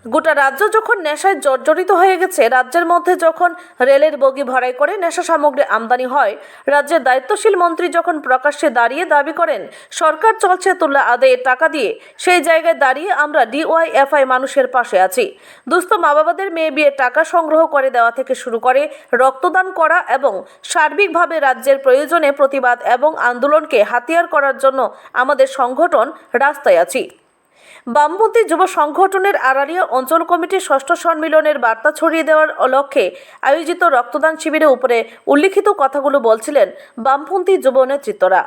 গোটা রাজ্য যখন নেশায় জর্জরিত হয়ে গেছে, রাজ্যের মধ্যে যখন রেলের বগি ভরাই করে নেশা সামগ্রী আমদানি হয়, রাজ্যের দায়িত্বশীল মন্ত্রী যখন প্রকাশ্যে দাঁড়িয়ে দাবি করেন সরকার চলছে তুলা আদায়ের টাকা দিয়ে, সেই জায়গায় দাঁড়িয়ে আমরা ডিওয়াইএফআই মানুষের পাশে আছি। দুস্থ মা বাবাদের মেয়ে বিয়ের টাকা সংগ্রহ করে দেওয়া থেকে শুরু করে রক্তদান করা এবং সার্বিকভাবে রাজ্যের প্রয়োজনে প্রতিবাদ এবং আন্দোলনকে হাতিয়ার করার জন্য আমাদের সংগঠন রাস্তায় আছি। বামপন্থী যুব সংগঠনের আড়ালিয়া অঞ্চল কমিটির ষষ্ঠ সম্মেলনের বার্তা ছড়িয়ে দেওয়ার লক্ষ্যে আয়োজিত রক্তদান শিবিরের উপরে উল্লিখিত কথাগুলো বলছিলেন বামপন্থী যুব নেতৃত্বরা।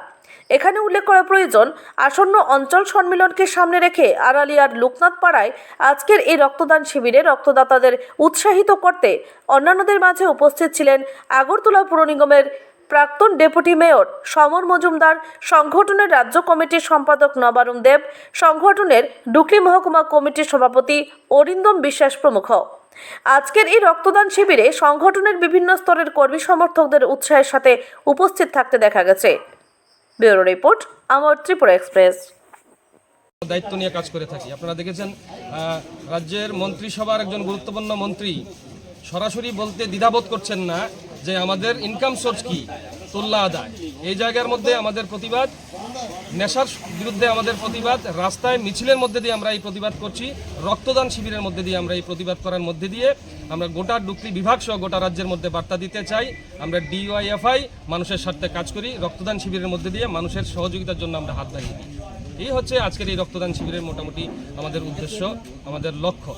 এখানে উল্লেখ করা প্রয়োজন, আসন্ন অঞ্চল সম্মেলনকে সামনে রেখে আড়ালিয়ার লোকনাথ পাড়ায় আজকের এই রক্তদান শিবিরে রক্তদাতাদের উৎসাহিত করতে অন্যান্যদের মাঝে উপস্থিত ছিলেন আগরতলা পুর নিগমের প্রাক্তন ডেপুটি মেয়র সমর মজুমদার, সংগঠনের রাজ্য কমিটির সম্পাদক নবারুণ দেব, সংগঠনের ডুকলি মহকুমা কমিটির সভাপতি অরিন্দম বিশ্বাস প্রমুখ। আজকের এই রক্তদান শিবিরে সংগঠনের বিভিন্ন স্তরের কর্মী সমর্থকদের উৎসাহের সাথে উপস্থিত থাকতে দেখা গেছে। ব্যুরো রিপোর্ট, আমার ত্রিপুরা এক্সপ্রেস। দায়িত্ব নিয়ে কাজ করে থাকি। আপনারা দেখেছেন রাজ্যের মন্ত্রিসভার একজন গুরুত্বপূর্ণ মন্ত্রী সরাসরি বলতে দ্বিধাবোধ করছেন না যে আমাদের ইনকাম সোর্স কি, তুল্লা আদায়। এই জায়গার মধ্যে আমাদের প্রতিবাদ, নেশার বিরুদ্ধে আমাদের প্রতিবাদ, রাস্তায় মিছিলের মধ্যে দিয়ে আমরা এই প্রতিবাদ করছি, রক্তদান শিবিরের মধ্যে দিয়ে আমরা এই প্রতিবাদ করার মধ্যে দিয়ে আমরা গোটা ডুকলি বিভাগ সহ গোটা রাজ্যের মধ্যে বার্তা দিতে চাই। আমরা ডিওয়াইএফআই মানুষের স্বার্থে কাজ করি, রক্তদান শিবিরের মধ্যে দিয়ে মানুষের সহযোগিতার জন্য আমরা হাত বাড়িয়ে দিই। এই হচ্ছে আজকের এই রক্তদান শিবিরের মোটামুটি আমাদের উদ্দেশ্য, আমাদের লক্ষ্য।